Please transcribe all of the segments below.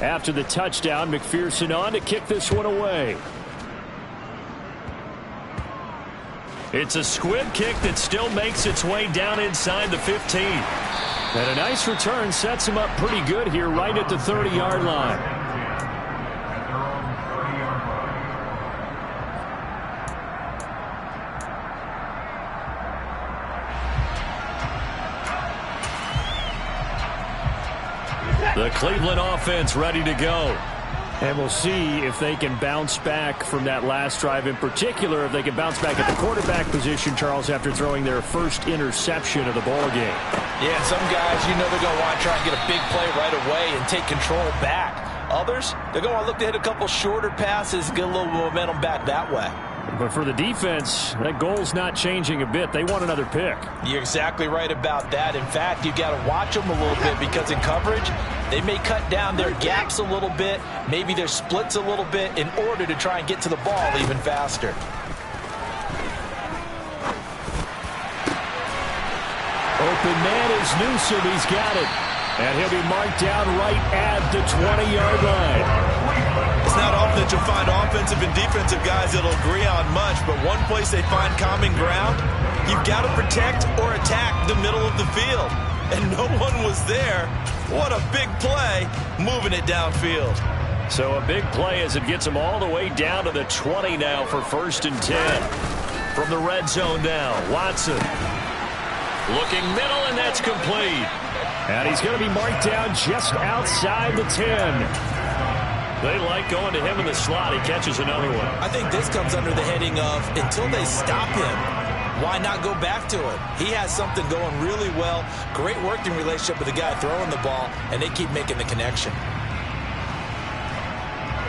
After the touchdown, McPherson on to kick this one away. It's a squib kick that still makes its way down inside the 15. And a nice return sets him up pretty good here right at the 30-yard line. The Cleveland offense ready to go. And we'll see if they can bounce back from that last drive, in particular if they can bounce back at the quarterback position, Charles, after throwing their first interception of the ball game. Yeah, some guys, you know they're going to want to try and get a big play right away and take control back. Others, they're going to want to look to hit a couple shorter passes, get a little momentum back that way. But for the defense, that goal's not changing a bit. They want another pick. You're exactly right about that. In fact, you've got to watch them a little bit because in coverage, they may cut down their gaps a little bit, maybe their splits a little bit in order to try and get to the ball even faster. Open man is Newsom. He's got it. And he'll be marked down right at the 20-yard line. It's not often that you'll find offensive and defensive guys that'll agree on much, but one place they find common ground, you've got to protect or attack the middle of the field. And no one was there. What a big play, moving it downfield. So a big play as it gets them all the way down to the 20 now for 1st and 10. From the red zone now, Watson. Looking middle, and that's complete. And he's going to be marked down just outside the 10. They like going to him in the slot. He catches another one. I think this comes under the heading of until they stop him, why not go back to it? He has something going really well. Great working relationship with the guy throwing the ball, and they keep making the connection.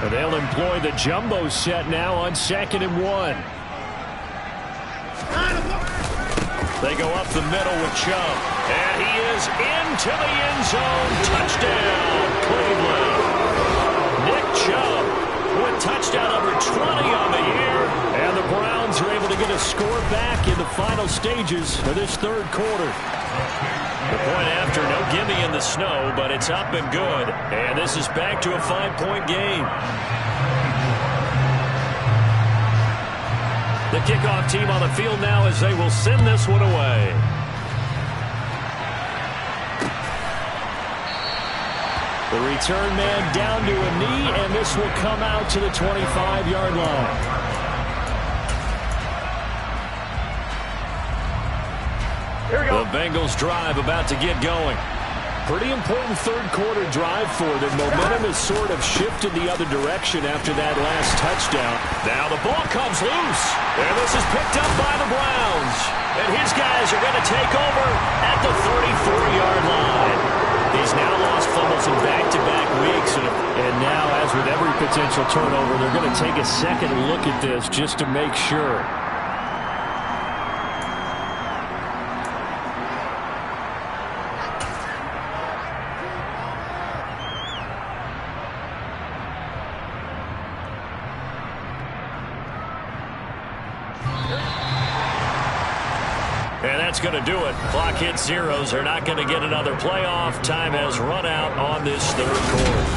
And they'll employ the jumbo set now on 2nd and 1. They go up the middle with Chubb. And he is into the end zone. Touchdown, Cleveland. Nick Chubb with touchdown number 20 on the year. And the Browns are able to get a score back in the final stages of this 3rd quarter. The point after, no gimme in the snow, but it's up and good. And this is back to a 5-point game. The kickoff team on the field now as they will send this one away. The return man down to a knee, and this will come out to the 25-yard line. Here we go. The Bengals drive about to get going. Pretty important 3rd quarter drive for them. Momentum has sort of shifted the other direction after that last touchdown. Now the ball comes loose. And this is picked up by the Browns. And his guys are going to take over at the 34-yard line. He's now lost fumbles in back-to-back weeks. And now, as with every potential turnover, they're going to take a second look at this just to make sure. And that's going to do it. Clock hits zeros. They're not going to get another playoff. Time has run out on this 3rd quarter.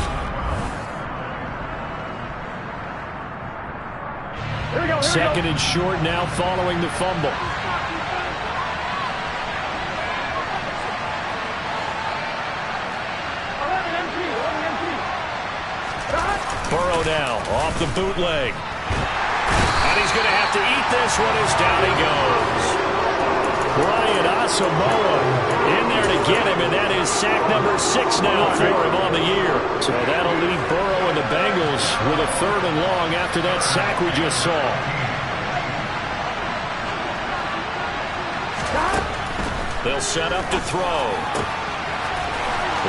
Here we go, 2nd and short now following the fumble. Burrow now off the bootleg. And he's going to have to eat this one as down he goes. Brian Asamoah in there to get him, and that is sack number 6 now for him on the year. So that'll leave Burrow and the Bengals with a 3rd and long after that sack we just saw. They'll set up to throw.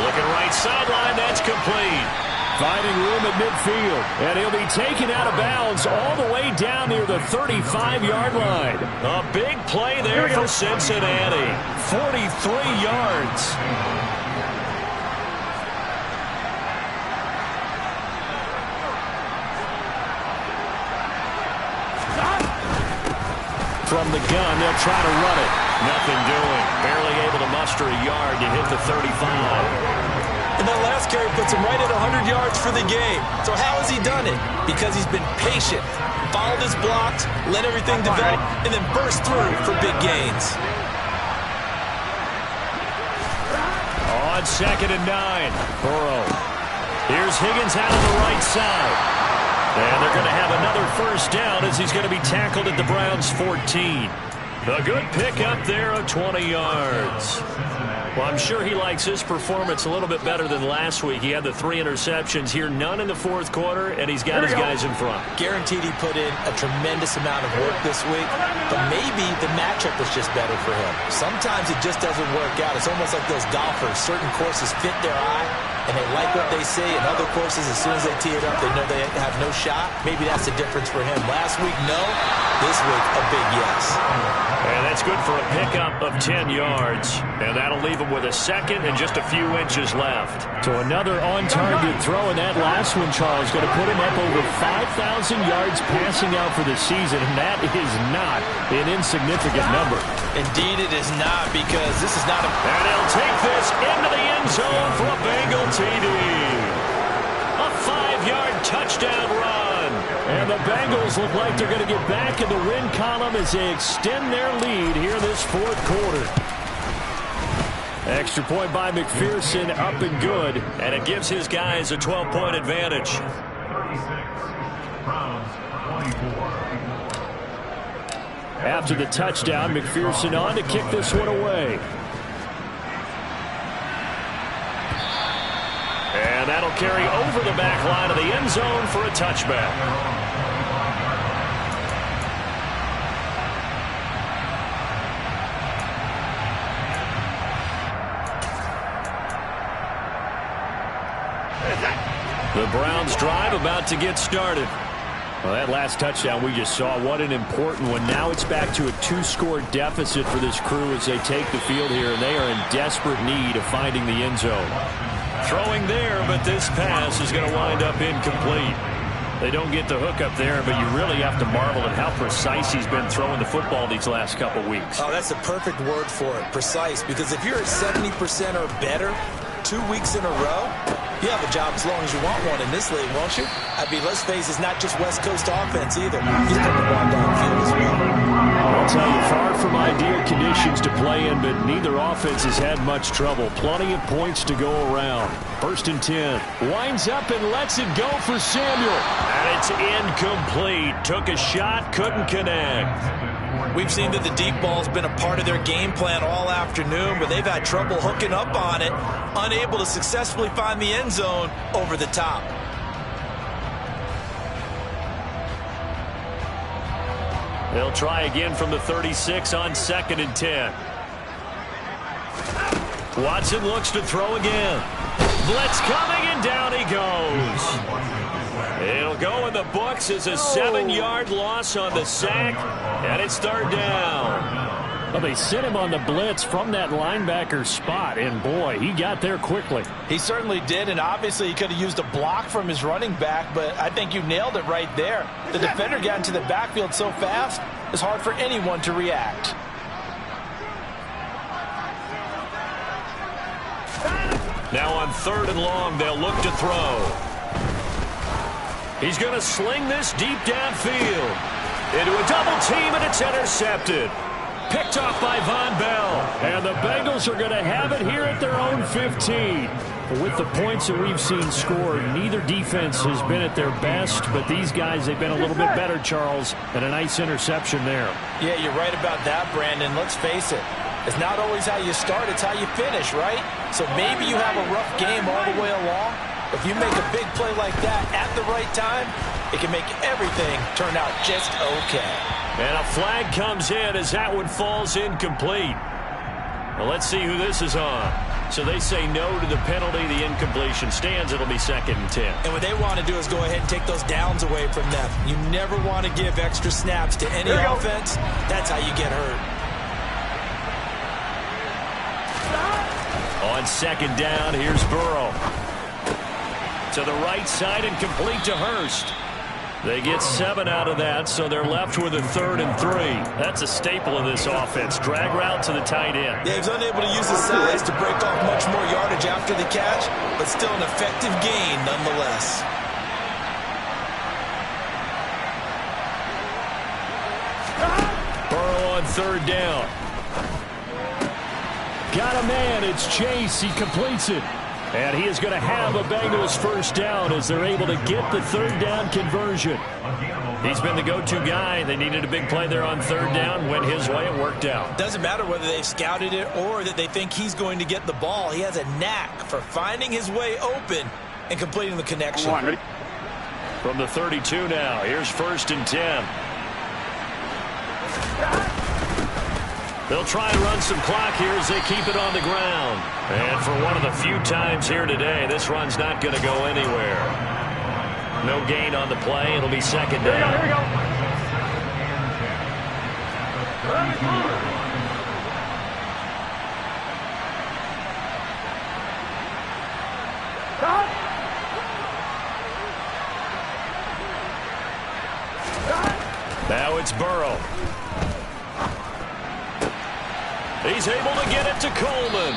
Looking right sideline, that's complete. Finding room at midfield, and he'll be taken out of bounds all the way down near the 35-yard line. A big play there for Cincinnati. 43 yards. From the gun, they'll try to run it. Nothing doing. Barely able to muster a yard to hit the 35. And that last carry puts him right at 100 yards for the game. So how has he done it? Because he's been patient, followed his blocks, let everything develop, and then burst through for big gains. On 2nd and 9, Burrow. Here's Higgins out on the right side. And they're going to have another first down as he's going to be tackled at the Browns' 14. A good pickup there of 20 yards. Well, I'm sure he likes his performance a little bit better than last week. He had the 3 interceptions here, none in the 4th quarter, and he's got his guys in front. Guaranteed he put in a tremendous amount of work this week, but maybe the matchup was just better for him. Sometimes it just doesn't work out. It's almost like those golfers. Certain courses fit their eye, and they like what they see, and other courses, as soon as they tee it up, they know they have no shot. Maybe that's the difference for him. Last week, no. This week, a big yes. And that's good for a pickup of 10 yards. And that'll leave him with a second and just a few inches left. So another on-target throw, and that last one, Charles, going to put him up over 5,000 yards passing out for the season, and that is not an insignificant number. Indeed it is not, because this is not a... And he'll take this into the end zone for a Bengal TD. A 5-yard touchdown run. And the Bengals look like they're going to get back in the win column as they extend their lead here in this 4th quarter. Extra point by McPherson, up and good. And it gives his guys a 12-point advantage. After the touchdown, McPherson on to kick this one away. And that'll carry over the back line of the end zone for a touchback. The Browns drive about to get started. Well, that last touchdown we just saw, what an important one. Now it's back to a 2-score deficit for this crew as they take the field here, and they are in desperate need of finding the end zone. Throwing there, but this pass is going to wind up incomplete. They don't get the hook up there, but you really have to marvel at how precise he's been throwing the football these last couple weeks. Oh, that's the perfect word for it, precise, because if you're at 70% or better 2 weeks in a row, you have a job as long as you want one in this league, won't you? I mean, let's face it, it's not just West Coast offense either. He's putting the ball downfield as well. I'll tell you, far from ideal conditions to play in, but neither offense has had much trouble. Plenty of points to go around. 1st and 10. Winds up and lets it go for Samuel. And it's incomplete. Took a shot, couldn't connect. We've seen that the deep ball's been a part of their game plan all afternoon, but they've had trouble hooking up on it, unable to successfully find the end zone over the top. They'll try again from the 36 on 2nd and 10. Watson looks to throw again. Blitz coming, and down he goes. It'll go in the books as a 7-yard loss on the sack, and it's 3rd down. Well, they sent him on the blitz from that linebacker spot, and boy, he got there quickly. He certainly did, and obviously he could have used a block from his running back, but I think you nailed it right there. The defender got into the backfield so fast, it's hard for anyone to react. Now on 3rd and long, they'll look to throw. He's going to sling this deep downfield into a double team, and it's intercepted. Picked off by Von Bell. And the Bengals are going to have it here at their own 15. With the points that we've seen scored, neither defense has been at their best, but these guys, they've been a little bit better, Charles, and a nice interception there. Yeah, you're right about that, Brandon. Let's face it. It's not always how you start, it's how you finish, right? So maybe you have a rough game all the way along. If you make a big play like that at the right time, it can make everything turn out just okay. And a flag comes in as that one falls incomplete. Well, let's see who this is on. So they say no to the penalty. The incompletion stands. It'll be 2nd and 10. And what they want to do is go ahead and take those downs away from them. You never want to give extra snaps to any offense. That's how you get hurt. On 2nd down, here's Burrow. To the right side and complete to Hurst. They get 7 out of that, so they're left with a 3rd and 3. That's a staple of this offense. Drag route to the tight end. Yeah, he was unable to use his size to break off much more yardage after the catch, but still an effective gain nonetheless. Burrow on 3rd down. Got a man. It's Chase. He completes it. And he is going to have a Bengals 1st down as they're able to get the 3rd down conversion. He's been the go-to guy. They needed a big play there on 3rd down. Went his way. It worked out. Doesn't matter whether they've scouted it or that they think he's going to get the ball. He has a knack for finding his way open and completing the connection. From the 32 now. Here's 1st and 10. They'll try and run some clock here as they keep it on the ground. And for one of the few times here today, this run's not going to go anywhere. No gain on the play. It'll be 2nd down. Here we go. Now it's Burrow. He's able to get it to Coleman.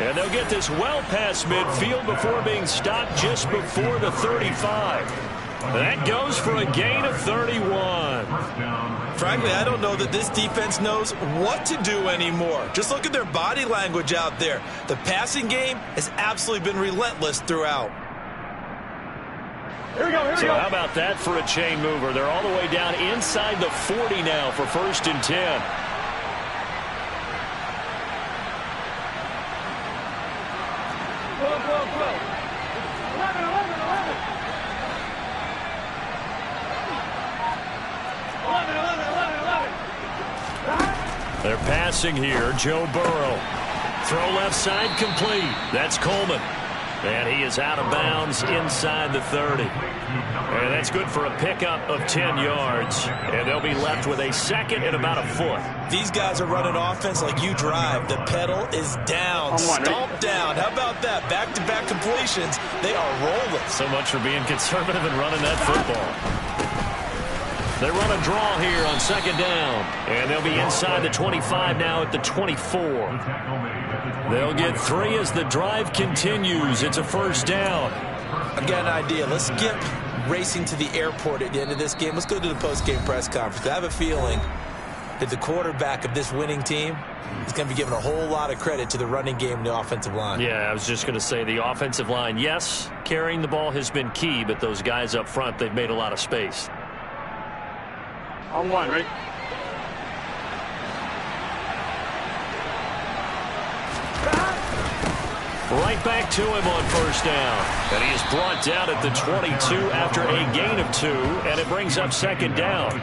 And they'll get this well past midfield before being stopped just before the 35. That goes for a gain of 31. Frankly, I don't know that this defense knows what to do anymore. Just look at their body language out there. The passing game has absolutely been relentless throughout. Here we go. So how about that for a chain mover? They're all the way down inside the 40 now for 1st and 10. They're passing here. Joe Burrow. Throw left side complete. That's Coleman. And he is out of bounds inside the 30. And that's good for a pickup of 10 yards. And they'll be left with a 2nd and about a foot. These guys are running offense like you drive. The pedal is down. Stomp down. How about that? Back-to-back completions. They are rolling. So much for being conservative and running that football. They run a draw here on 2nd down. And they'll be inside the 25 now at the 24. They'll get 3 as the drive continues. It's a 1st down. I've got an idea. Let's skip racing to the airport at the end of this game. Let's go to the post-game press conference. I have a feeling that the quarterback of this winning team is going to be giving a whole lot of credit to the running game and the offensive line. Yeah, I was just going to say the offensive line, yes, carrying the ball has been key, but those guys up front, they've made a lot of space. On 1, ready? Right back to him on 1st down. And he is brought down at the 22 after a gain of 2, and it brings up 2nd down.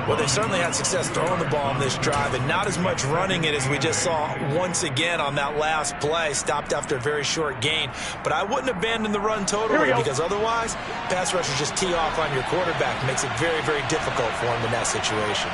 Well, they certainly had success throwing the ball on this drive, and not as much running it as we just saw once again on that last play. Stopped after a very short gain. But I wouldn't abandon the run totally, because otherwise, pass rushers just tee off on your quarterback. Makes it very, very difficult for him in that situation.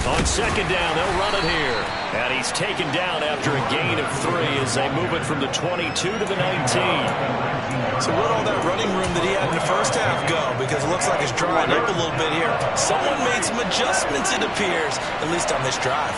On 2nd down, they'll run it here. And he's taken down after a gain of 3 as they move it from the 22 to the 19. So where'd all that running room that he had in the first half go? Because it looks like it's drying up a little bit here. Someone made some adjustments, it appears, at least on this drive.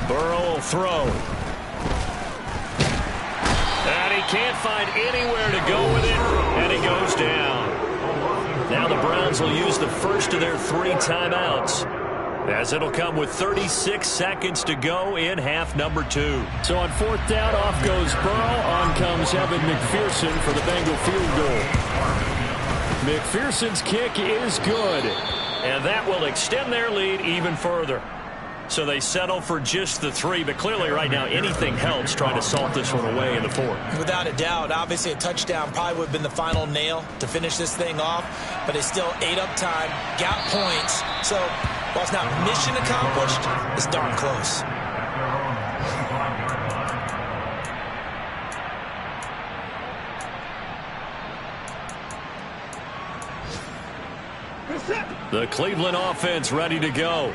Burrow will throw. And he can't find anywhere to go with it, and he goes down. Now the Browns will use the first of their 3 timeouts, as it'll come with 36 seconds to go in half number 2. So on 4th down, off goes Burrow. On comes Evan McPherson for the Bengal field goal. McPherson's kick is good, and that will extend their lead even further. So they settle for just the 3, but clearly right now anything helps trying to salt this one away in the 4th. Without a doubt, obviously a touchdown probably would have been the final nail to finish this thing off, but they still ate up time, got points. So while it's not mission accomplished, it's darn close. The Cleveland offense ready to go.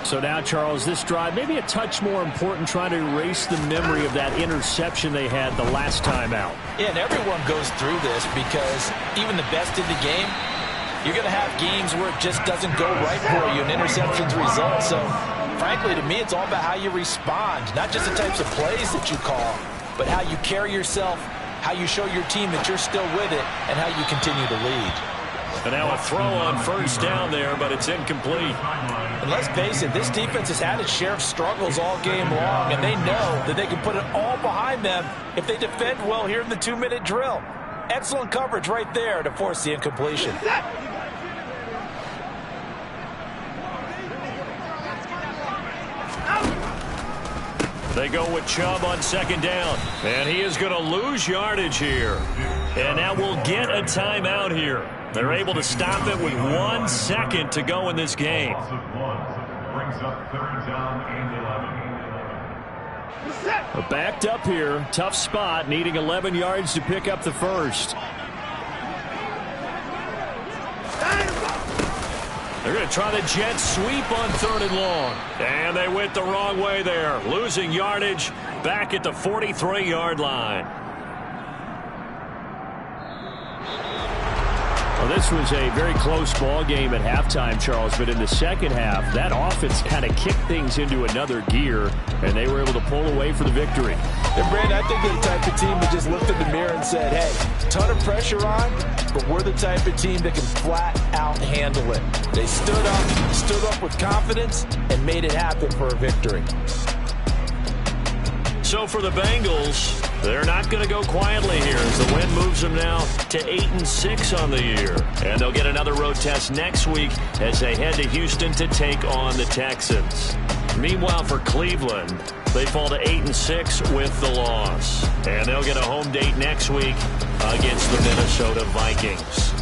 So now, Charles, this drive maybe a touch more important, trying to erase the memory of that interception they had the last time out. Yeah, and everyone goes through this because even the best in the game, you're going to have games where it just doesn't go right for you and interceptions result. So, frankly, to me, it's all about how you respond, not just the types of plays that you call, but how you carry yourself, how you show your team that you're still with it, and how you continue to lead. And now a throw on first down there, but it's incomplete. And let's face it, this defense has had its share of struggles all game long, and they know that they can put it all behind them if they defend well here in the 2-minute drill. Excellent coverage right there to force the incompletion. They go with Chubb on second down, and he is going to lose yardage here. And now we'll get a timeout here. They're able to stop it with 1 second to go in this game. We're backed up here. Tough spot, needing 11 yards to pick up the first. They're going to try the jet sweep on 3rd and long. And they went the wrong way there, losing yardage back at the 43-yard line. Well, this was a very close ball game at halftime, Charles, but in the second half, that offense kind of kicked things into another gear, and they were able to pull away for the victory. And, Brandon, I think they're the type of team that just looked in the mirror and said, hey, ton of pressure on, but we're the type of team that can flat out handle it. They stood up with confidence, and made it happen for a victory. So for the Bengals, they're not going to go quietly here as the win moves them now to 8-6 on the year. And they'll get another road test next week as they head to Houston to take on the Texans. Meanwhile, for Cleveland, they fall to 8-6 with the loss. And they'll get a home date next week against the Minnesota Vikings.